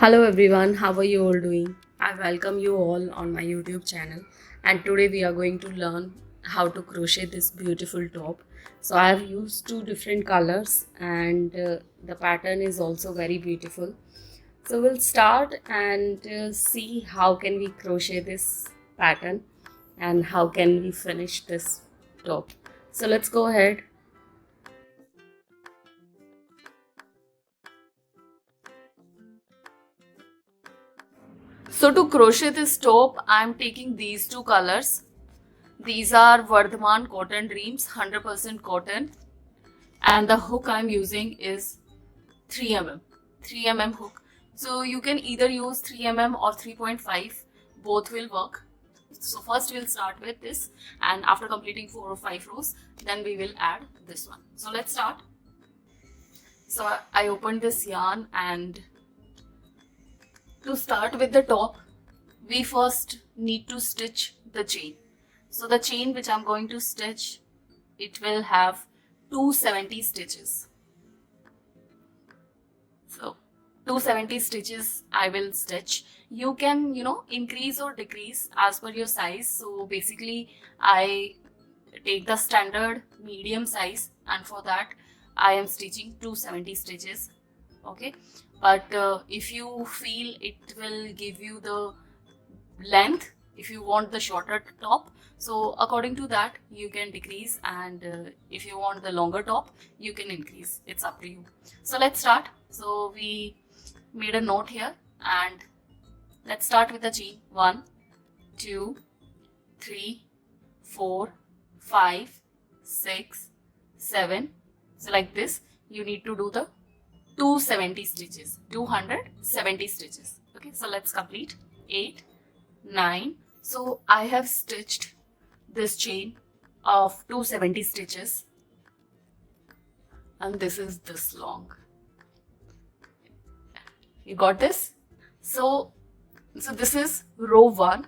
Hello everyone, how are you all doing? I welcome you all on my YouTube channel, and today we are going to learn how to crochet this beautiful top. So I have used two different colors and the pattern is also very beautiful. So we'll start and see how can we crochet this pattern and how can we finish this top. So let's go ahead. So to crochet this top, I am taking these two colors. These are Vardhaman Cotton Dreams, 100% cotton, and the hook I'm using is 3 mm, 3 mm hook. So you can either use 3 mm or 3.5, both will work. So first we'll start with this, and after completing 4 or 5 rows, then we will add this one. So let's start. So I opened this yarn, and to start with the top, we first need to stitch the chain. So the chain which I'm going to stitch, it will have 270 stitches. So 270 stitches I will stitch. You can, increase or decrease as per your size. So basically I take the standard medium size, and for that I am stitching 270 stitches. Okay, but if you feel it will give you the length, if you want the shorter top, so according to that you can decrease, and if you want the longer top you can increase. It's up to you. So let's start. So we made a knot here, and let's start with the chain. 1 2 3 4 5 6 7. So like this you need to do the 270 stitches, 270 stitches. Okay, so let's complete. 8 9. So I have stitched this chain of 270 stitches, and this is this long. You got this? So this is row 1,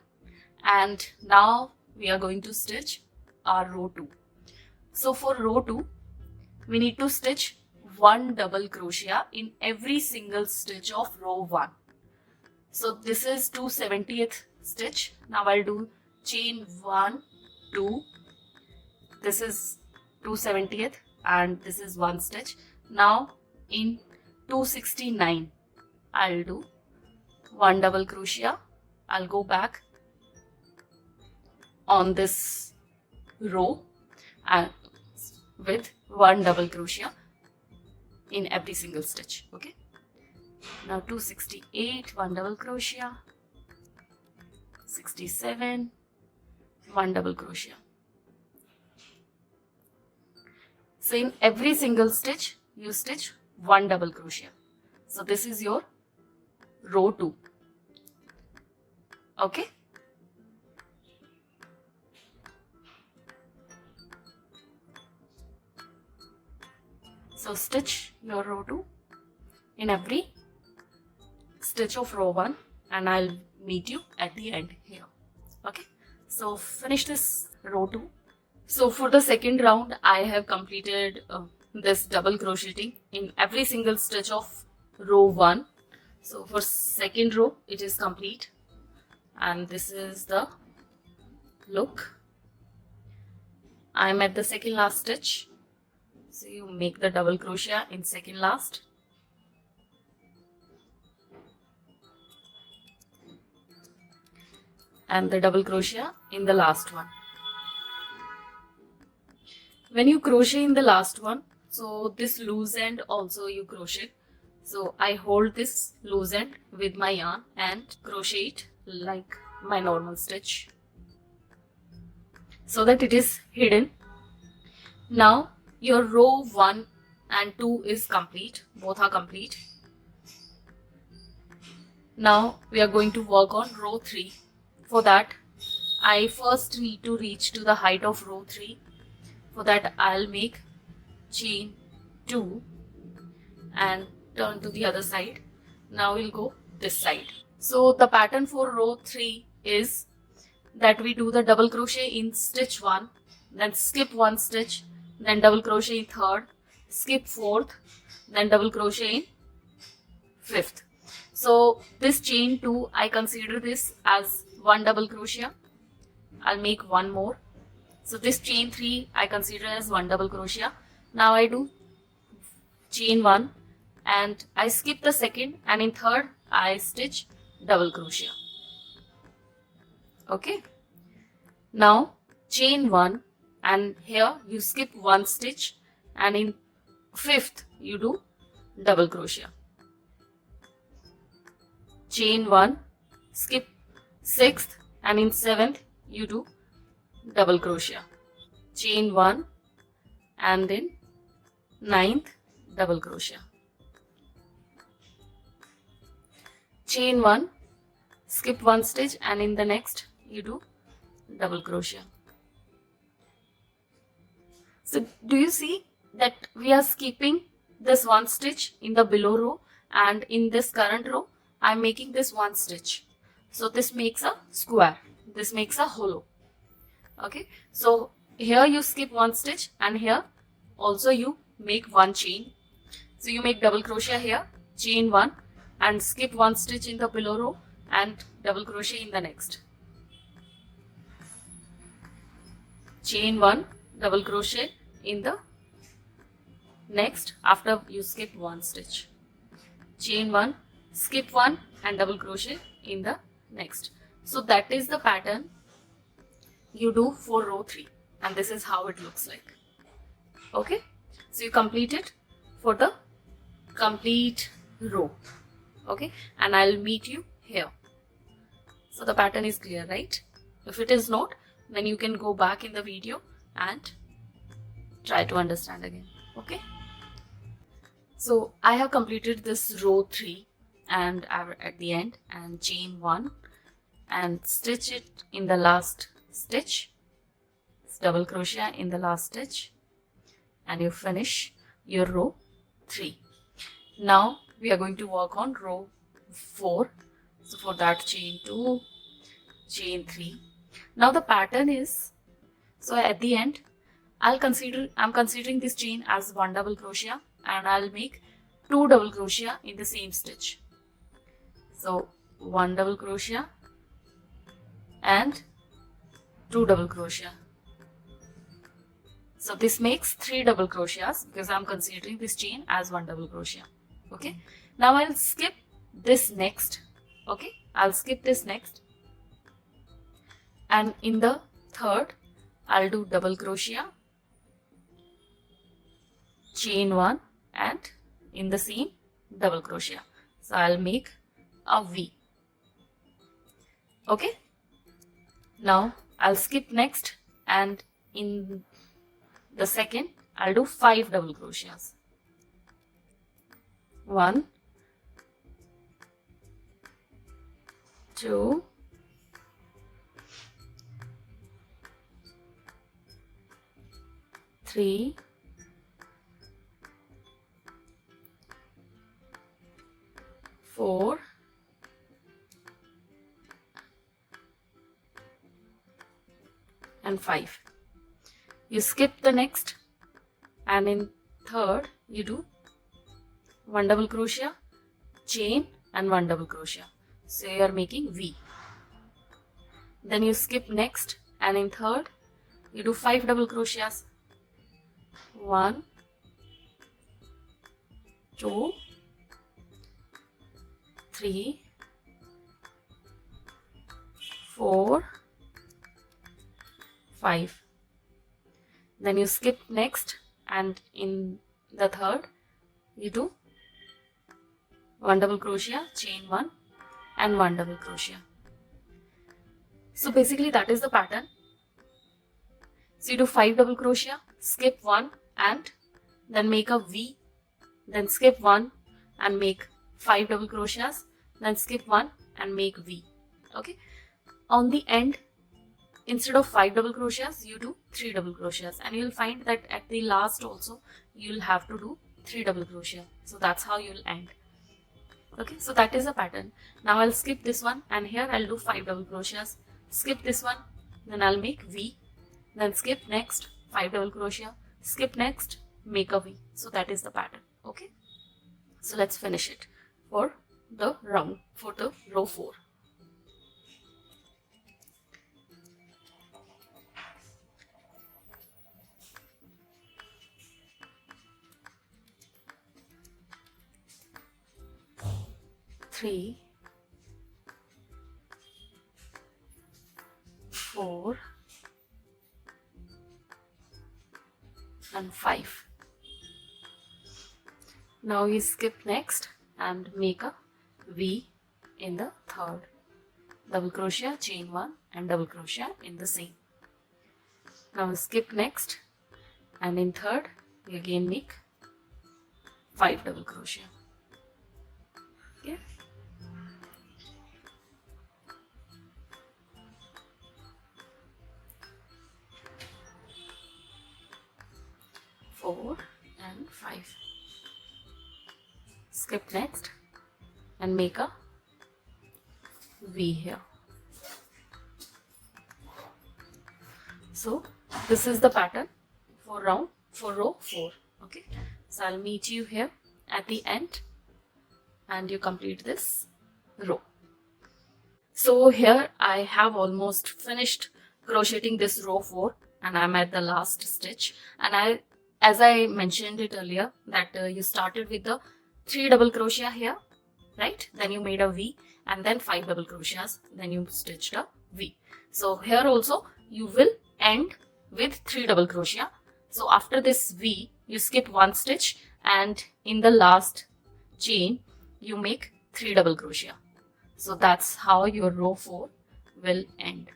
and now we are going to stitch our row 2. So for row 2 we need to stitch 1 double crochet in every single stitch of row 1. So this is 270th stitch. Now I'll do chain 1 2. This is 270th, and this is 1 stitch. Now in 269 I'll do 1 double crochet. I'll go back on this row and with 1 double crochet in every single stitch. Okay, now 268, 1 double crochet, 67, 1 double crochet. So in every single stitch you stitch 1 double crochet. So this is your row 2. Okay, so stitch your row 2 in every stitch of row 1, and I'll meet you at the end here. Okay, so finish this row 2. So for the second round I have completed this double crocheting in every single stitch of row 1. So for second row it is complete, and this is the look. I'm at the second last stitch. So you make the double crochet in second last, and the double crochet in the last one. When you crochet in the last one, so this loose end also you crochet. So I hold this loose end with my yarn and crochet it like my normal stitch so that it is hidden. Now your row 1 and 2 is complete, both are complete. Now we are going to work on row 3. For that I first need to reach to the height of row 3. For that I'll make chain 2 and turn to the other side. Now we'll go this side. So the pattern for row 3 is that we do the double crochet in stitch 1, then skip 1 stitch, then double crochet in 3rd, skip 4th, then double crochet in 5th. So this chain 2, I consider this as one double crochet. I'll make one more. So this chain 3 I consider as one double crochet. Now I do chain 1 and I skip the second, and in third I stitch double crochet. Okay. Now chain 1, and here you skip one stitch, and in fifth you do double crochet. Chain 1, skip sixth, and in seventh you do double crochet. Chain 1 and in ninth double crochet. Chain 1, skip one stitch, and in the next you do double crochet. So do you see that we are skipping this one stitch in the below row, and in this current row I am making this one stitch. So this makes a square, this makes a hollow. Okay, so here you skip one stitch, and here also you make one chain. So you make double crochet here, chain 1, and skip one stitch in the below row and double crochet in the next. Chain 1, double crochet in the next after you skip one stitch. Chain 1, skip one, and double crochet in the next. So that is the pattern you do for row 3, and this is how it looks like. Okay, so you complete it for the complete row. Okay, and I'll meet you here. So the pattern is clear, right? If it is not, then you can go back in the video and try to understand again. Okay, so I have completed this row 3, and I'm at the end, and chain 1 and stitch it in the last stitch, double crochet in the last stitch, and you finish your row 3. Now we are going to work on row 4. So for that, chain 2, chain 3. Now the pattern is, so at the end I'm considering this chain as one double crochet, and I'll make 2 double crochet in the same stitch. So 1 double crochet and 2 double crochet. So this makes 3 double crochets because I'm considering this chain as 1 double crochet. Okay, now I'll skip this next. Okay, I'll skip this next, and in the third I'll do double crochet, chain 1, and in the same double crochet. So I'll make a V. Okay, now I'll skip next, and in the second I'll do 5 double crochets. 1, 2, 3, 4, and 5. You skip the next, and in third you do 1 double crochet, chain, and 1 double crochet. So you are making V. Then you skip next, and in third you do 5 double crochets. 1, 2, 3, 4, 5. Then you skip next, and in the third you do 1 double crochet, chain 1, and 1 double crochet. So basically that is the pattern. So you do 5 double crochet, skip 1, and then make a V, then skip 1 and make 5 double crochets, then skip 1 and make V. Okay, on the end, instead of 5 double crochets you do 3 double crochets, and you'll find that at the last also you'll have to do 3 double crochet. So that's how you'll end. Okay, so that is the pattern. Now I'll skip this one, and here I'll do 5 double crochets, skip this one, then I'll make V, then skip next, 5 double crochet, skip next, make a V. So that is the pattern. Okay, so let's finish it for the round. for the row 4. Three, 4 and 5. Now we skip next and make a V in the third. Double crochet, chain 1 and double crochet in the same. Now we skip next and in third we again make 5 double crochet. Okay. Four and 5. Skip next and make a V here. So this is the pattern for row 4. Okay, so I'll meet you here at the end and you complete this row. So here I have almost finished crocheting this row 4 and I'm at the last stitch, and as I mentioned it earlier that you started with the 3 double crochet here, right? Then you made a V and then 5 double crochets, then you stitched a V. So here also you will end with 3 double crochet. So after this V you skip 1 stitch and in the last chain you make 3 double crochet. So that's how your row 4 will end.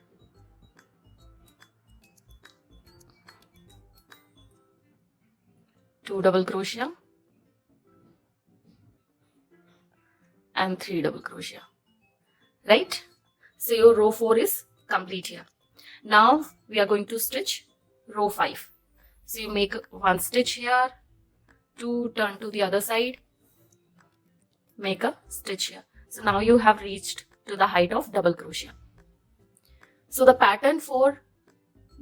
Two double crochet and 3 double crochet, right? So your row 4 is complete here. Now we are going to stitch row 5. So you make 1 stitch here, 2, turn to the other side, make a stitch here. So now you have reached to the height of double crochet. So the pattern for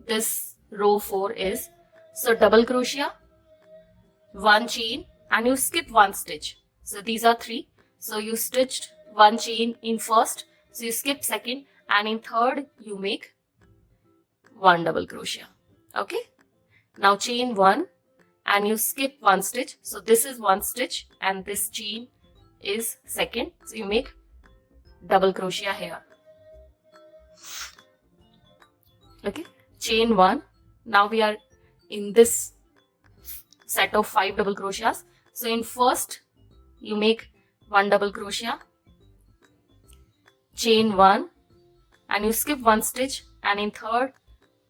this row 4 is, so double crochet, 1 chain and you skip 1 stitch. So these are 3. So you stitched 1 chain in first, so you skip second, and in third you make 1 double crochet. Okay, now chain 1 and you skip 1 stitch. So this is 1 stitch and this chain is second, so you make double crochet here. Okay, chain 1. Now we are in this set of 5 double crochets. So in first you make 1 double crochet, chain 1 and you skip 1 stitch, and in third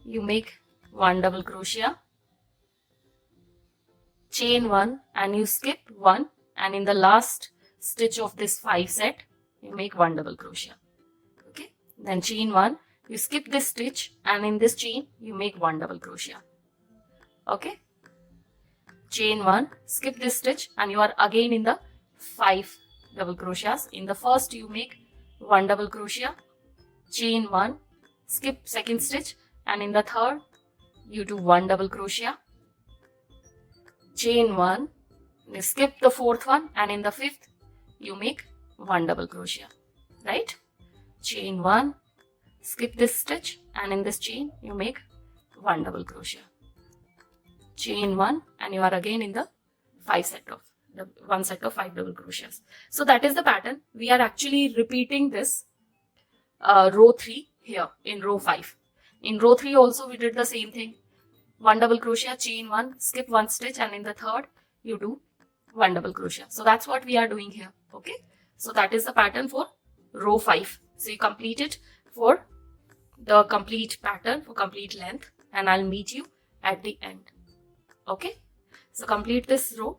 you make 1 double crochet, chain 1 and you skip 1, and in the last stitch of this 5 set you make 1 double crochet. Okay, then chain 1, you skip this stitch and in this chain you make 1 double crochet. Okay, chain 1, skip this stitch and you are again in the 5 double crochets. In the first you make 1 double crochet, chain 1, skip second stitch, and in the third you do 1 double crochet, chain 1, you skip the fourth one, and in the fifth you make 1 double crochet, right? Chain 1, skip this stitch, and in this chain you make 1 double crochet, chain 1, and you are again in the 1 set of 5 double crochets. So that is the pattern. We are actually repeating this row 3 here in row 5. In row 3 also we did the same thing. 1 double crochet, chain 1, skip 1 stitch, and in the third you do 1 double crochet. So that's what we are doing here. Okay, so that is the pattern for row 5. So you complete it for the complete pattern, for complete length, and I'll meet you at the end. Okay, so complete this row.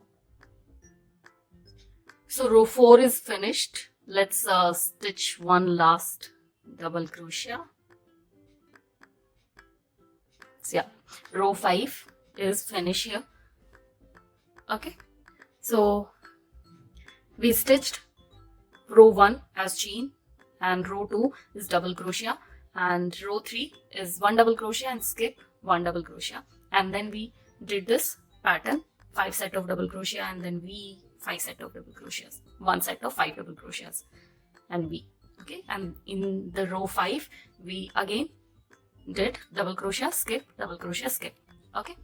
So row 4 is finished. Let's stitch 1 last double crochet. So yeah, row 5 is finished here. Okay, so we stitched row 1 as chain, and row 2 is double crochet, and row 3 is 1 double crochet and skip 1 double crochet, and then we did this pattern, 5 set of double crochet, and then we 5 set of double crochets, 1 set of 5 double crochets. and V. Okay, and in the row 5 we again did double crochet, skip, double crochet, skip. Okay,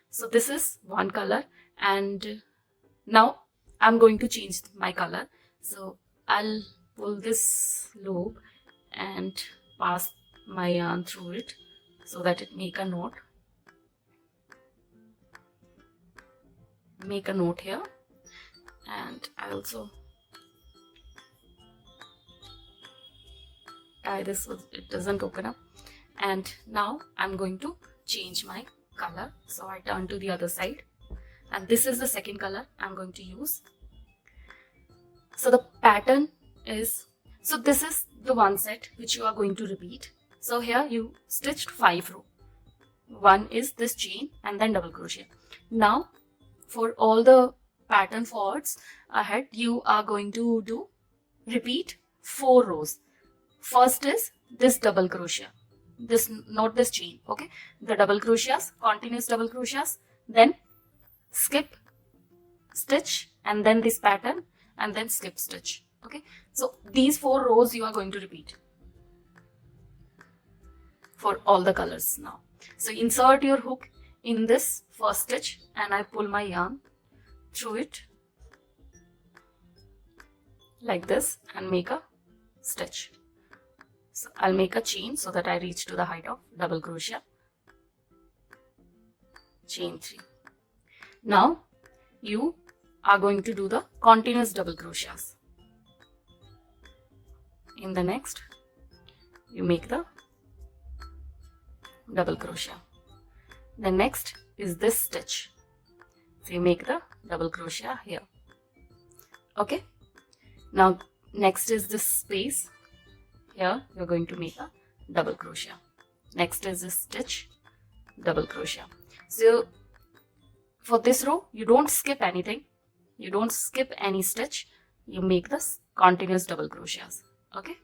so this is one color, and now I'm going to change my color. So I'll pull this loop and pass my yarn through it so that it make a knot. Make a knot here, and I also tie this so it doesn't open up. And now I'm going to change my color. So I turn to the other side, and this is the second color I'm going to use. So the pattern is, so this is the one set which you are going to repeat. So here you stitched 5 rows. One is this chain and then double crochet. Now for all the pattern forwards ahead, you are going to do repeat 4 rows. First is this double crochet, this, not this chain. Okay, the double crochets, continuous double crochets, then skip stitch, and then this pattern, and then skip stitch. Okay, so these 4 rows you are going to repeat for all the colors now. So insert your hook in this first stitch, and I pull my yarn through it like this and make a stitch. So I'll make a chain so that I reach to the height of double crochet, chain 3. Now you are going to do the continuous double crochets. In the next, you make the double crochet. The next is this stitch, so you make the double crochet here. Okay, now next is this space. Here you're going to make a double crochet. Next is this stitch, double crochet. So for this row you don't skip anything, you don't skip any stitch, you make this continuous double crochets. Okay,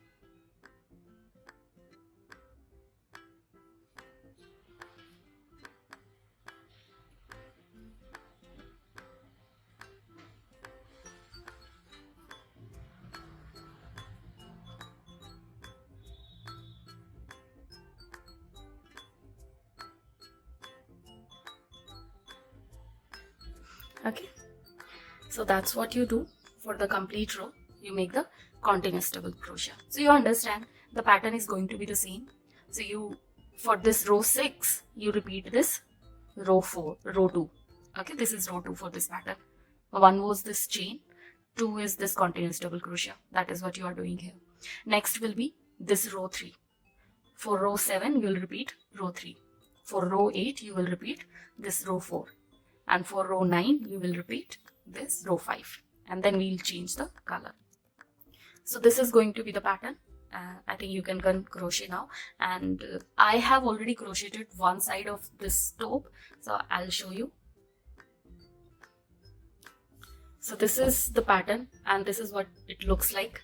okay, so that's what you do for the complete row. You make the continuous double crochet. So you understand the pattern is going to be the same. So you, for this row 6, you repeat this row 4, row 2. Okay, this is row 2 for this pattern. 1 was this chain, 2 is this continuous double crochet. That is what you are doing here. Next will be this row 3. For row 7 you will repeat row 3. For row 8 you will repeat this row 4. And for row 9 you will repeat this row 5. And then we will change the color. So this is going to be the pattern. I think you can crochet now, and I have already crocheted one side of this top, so I'll show you. So this is the pattern, and this is what it looks like.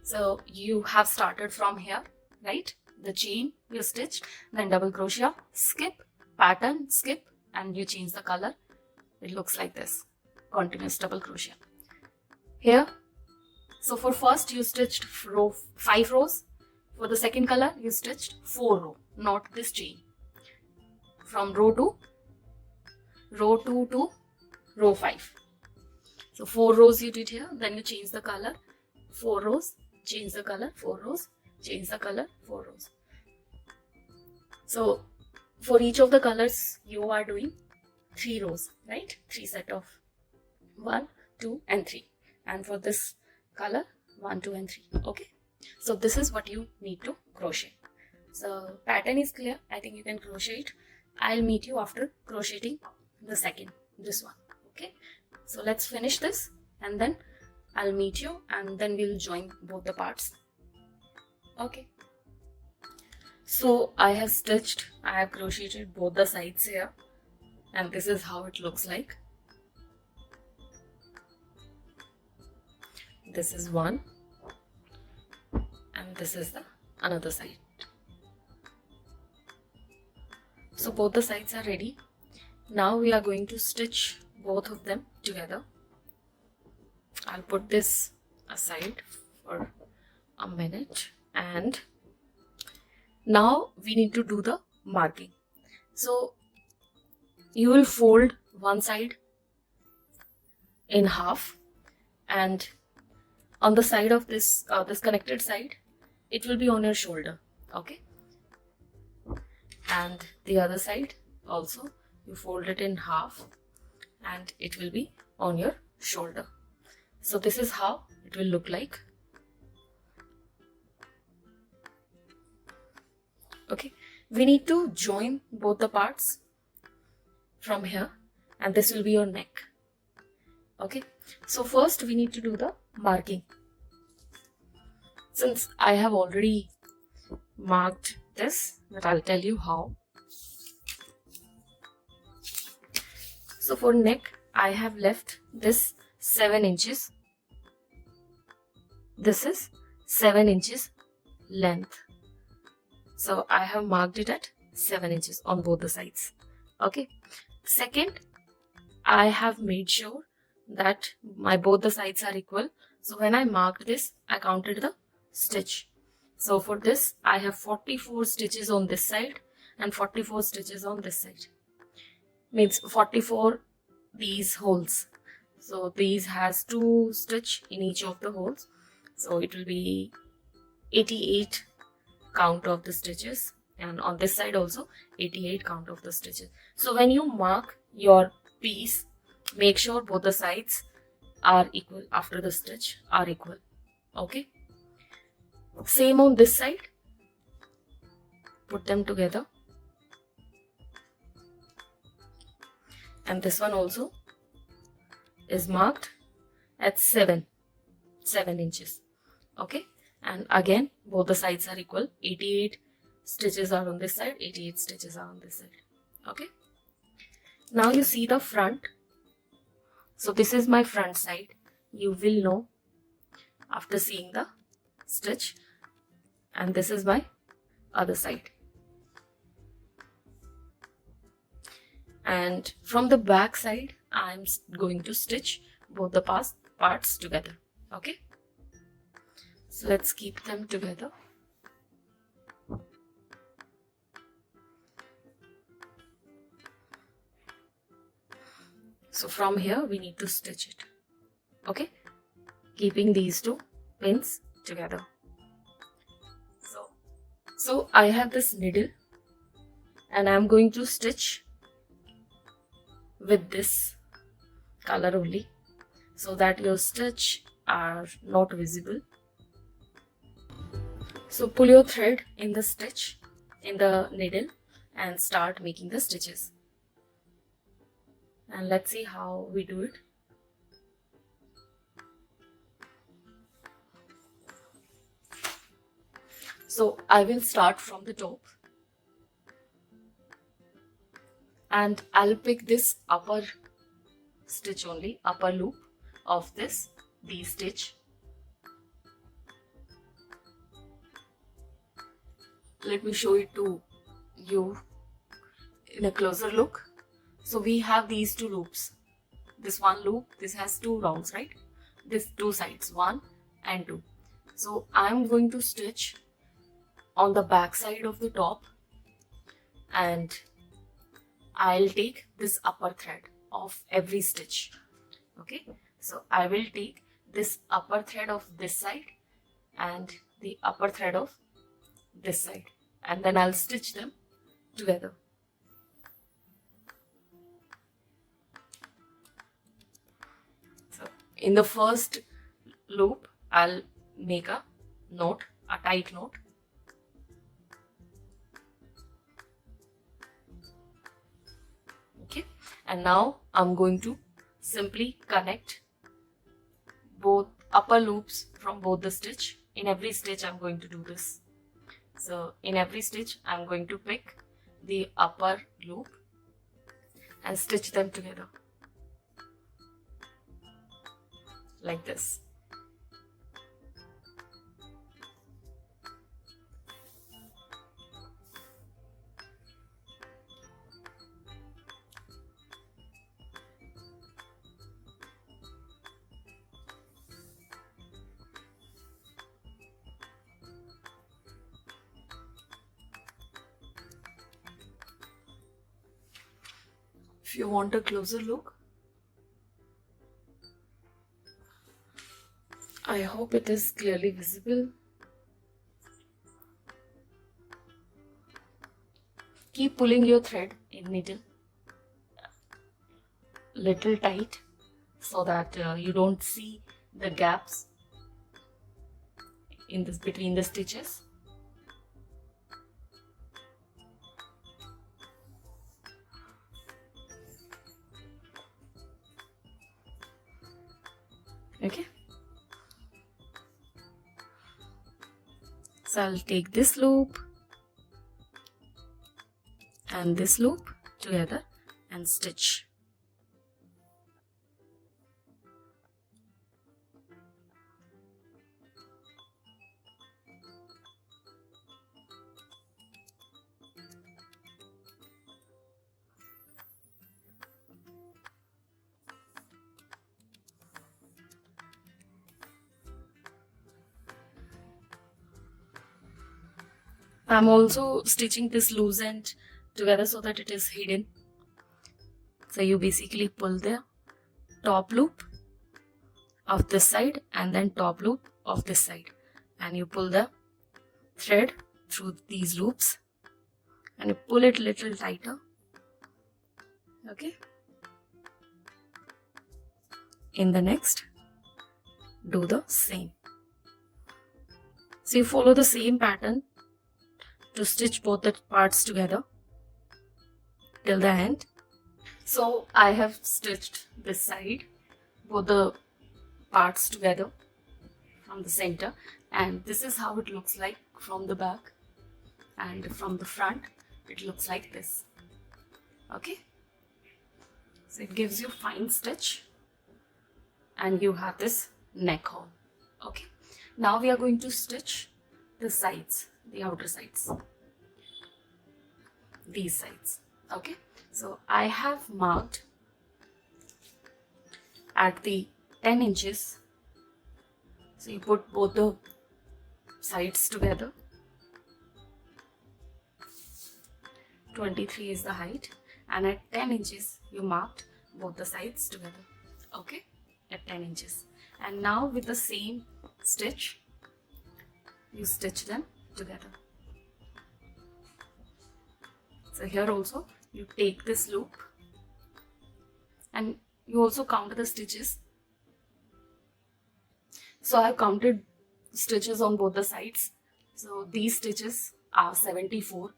So you have started from here, right? The chain you stitched, then double crochet, skip, pattern, skip, and you change the color. It looks like this, continuous double crochet. Here, so for first you stitched 5 rows. For the second color you stitched 4 rows, not this chain. From row 2 to row 5. So 4 rows you did here, then you change the color, 4 rows, change the color, 4 rows, change the color, 4 rows. So for each of the colors you are doing 3 rows, right? 3 set of 1, 2 and 3. And for this color 1, 2 and 3. Okay, so this is what you need to crochet. So pattern is clear. I think you can crochet it. I'll meet you after crocheting the second, this one. Okay, so let's finish this and then I'll meet you, and then we'll join both the parts. Okay, so I have crocheted both the sides here, and this is how it looks like. This is one, and this is the another side. So both the sides are ready. Now we are going to stitch both of them together. I'll put this aside for a minute. And now we need to do the marking. So you will fold one side in half, and on the side of this connected side, it will be on your shoulder. Okay, and the other side also you fold it in half and it will be on your shoulder. So this is how it will look like. Okay, we need to join both the parts from here, and this will be your neck. Okay, so first we need to do the marking. Since I have already marked this, but I'll tell you how. So for neck, I have left this 7 inches. This is 7 inches length. So I have marked it at 7 inches on both the sides. Okay. Second, I have made sure that both the sides are equal. So when I marked this, I counted the stitch. So for this, I have 44 stitches on this side and 44 stitches on this side. Means 44 these holes. So these has 2 stitch in each of the holes. So it will be 88 count of the stitches, and on this side also 88 count of the stitches. So when you mark your piece, make sure both the sides are equal after the stitch are equal. Okay, same on this side, put them together, and this one also is marked at 7 inches. Okay, and again both the sides are equal. 88 stitches are on this side, 88 stitches are on this side. Okay, now you see the front. So this is my front side. You will know after seeing the stitch, and this is my other side. And from the back side, I'm going to stitch both the parts together. Okay, so let's keep them together. So from here we need to stitch it. Okay, keeping these 2 pins together. So I have this needle and I'm going to stitch with this color only, so that your stitch are not visible. So pull your thread in the stitch, in the needle, and start making the stitches. And let's see how we do it. So I will start from the top, and I'll pick this upper stitch only, upper loop of this V-stitch. Let me show it to you in a closer look. So we have these 2 loops. This one loop, this has 2 rounds, right? This 2 sides, 1 and 2. So I'm going to stitch on the back side of the top, and I'll take this upper thread of every stitch. Okay, so I will take this upper thread of this side and the upper thread of this side, and then I'll stitch them together. So in the first loop, I'll make a knot, a tight knot. Okay, and now I'm going to simply connect both upper loops from both the stitch. In every stitch I'm going to do this. So in every stitch I'm going to pick the upper loop and stitch them together like this. If you want a closer look, I hope it is clearly visible. Keep pulling your thread in needle little tight so that you don't see the gaps in this between the stitches. Okay, so I'll take this loop and this loop together and stitch. I'm also stitching this loose end together so that it is hidden. So you basically pull the top loop of this side and then top loop of this side, and you pull the thread through these loops and you pull it little tighter. Okay, in the next do the same. So you follow the same pattern to stitch both the parts together till the end. So I have stitched this side, both the parts together from the center, and this is how it looks like from the back, and from the front it looks like this. Okay, so it gives you fine stitch and you have this neck hole. Okay, now we are going to stitch the sides, the outer sides, these sides. Okay, so I have marked at the 10 inches. So you put both the sides together. 23 is the height, and at 10 inches you marked both the sides together. Okay, at 10 inches. And now with the same stitch you stitch them together. So here also you take this loop and you also count the stitches. So I have counted stitches on both the sides. So these stitches are 74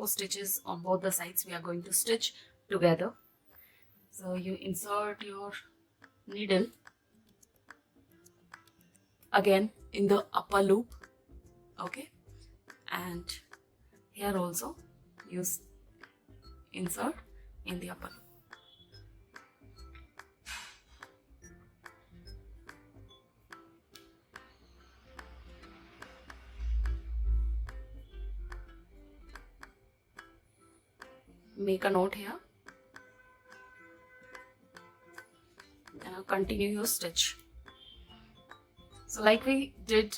stitches on both the sides we are going to stitch together. So you insert your needle again in the upper loop. Okay, and here also you insert in the upper loop. Make a note here and continue your stitch. So like we did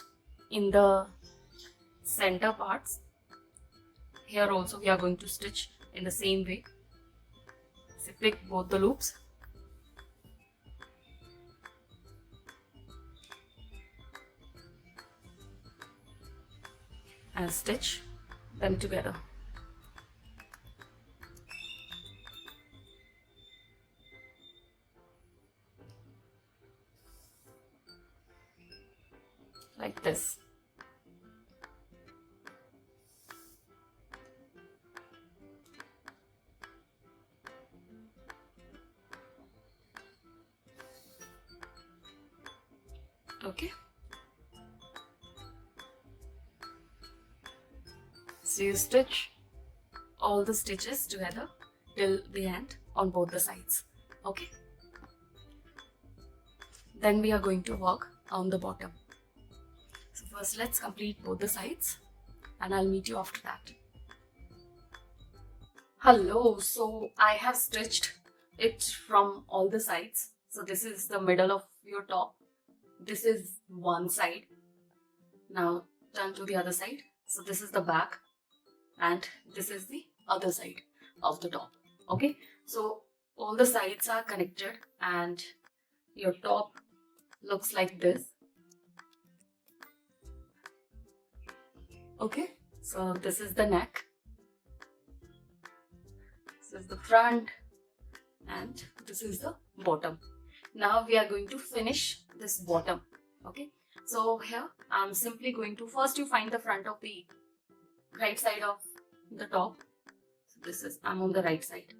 in the center parts, here also we are going to stitch in the same way. So pick both the loops and stitch them together. Like this. Okay, so you stitch all the stitches together till the end on both the sides. Okay, then we are going to work on the bottom. So first let's complete both the sides and I'll meet you after that. Hello, so I have stitched it from all the sides. So this is the middle of your top. This is one side. Now turn to the other side. So this is the back and this is the other side of the top. Okay, so all the sides are connected and your top looks like this. Okay, so this is the neck, this is the front, and this is the bottom. Now we are going to finish this bottom. Okay, so here I'm simply going to, first you find the front of the right side of the top. So this is, I'm on the right side.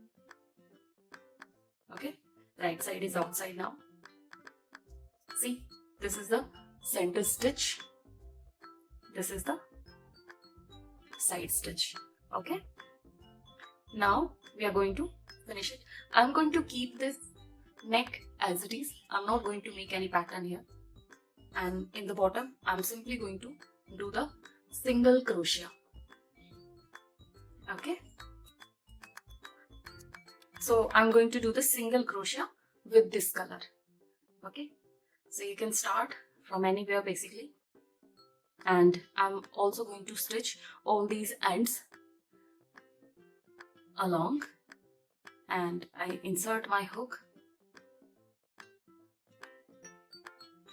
Okay, right side is outside now. See, this is the center stitch, this is the side stitch. Okay, now we are going to finish it. I'm going to keep this neck as it is. I'm not going to make any pattern here. And in the bottom, I'm simply going to do the single crochet. Okay, so I'm going to do the single crochet with this color. Okay, so you can start from anywhere basically, and I'm also going to stitch all these ends along, and I insert my hook,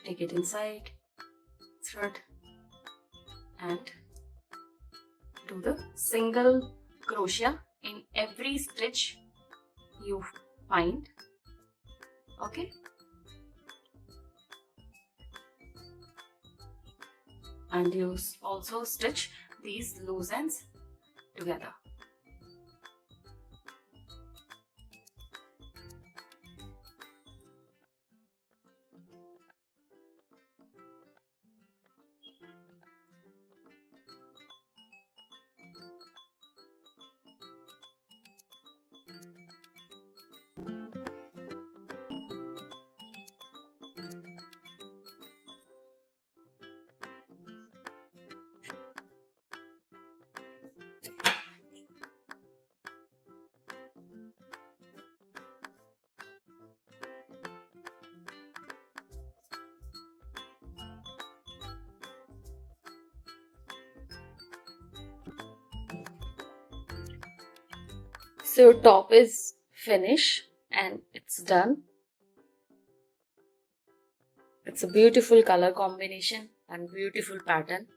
take it inside, thread, and do the single crochet in every stitch you find. Okay, and you also stitch these loose ends together. So your top is finished and it's done. It's a beautiful color combination and beautiful pattern.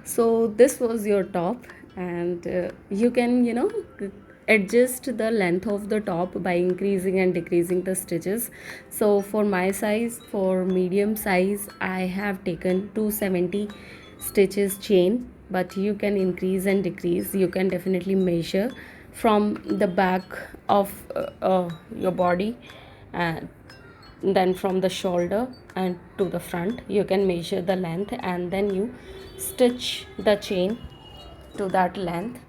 So this was your top, and you can adjust the length of the top by increasing and decreasing the stitches. So for my size, for medium size, I have taken 270 stitches chain, but you can increase and decrease. You can definitely measure from the back of your body, and then from the shoulder and to the front you can measure the length, and then you stitch the chain to that length.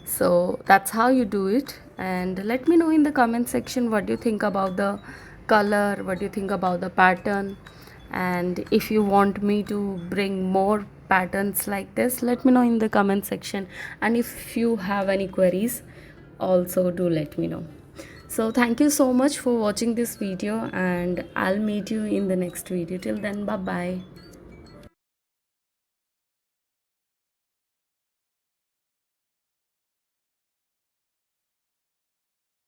So that's how you do it. And let me know in the comment section what do you think about the color, what do you think about the pattern, and if you want me to bring more patterns like this, let me know in the comment section. And if you have any queries, also do let me know. So thank you so much for watching this video, and I'll meet you in the next video. Till then, bye bye.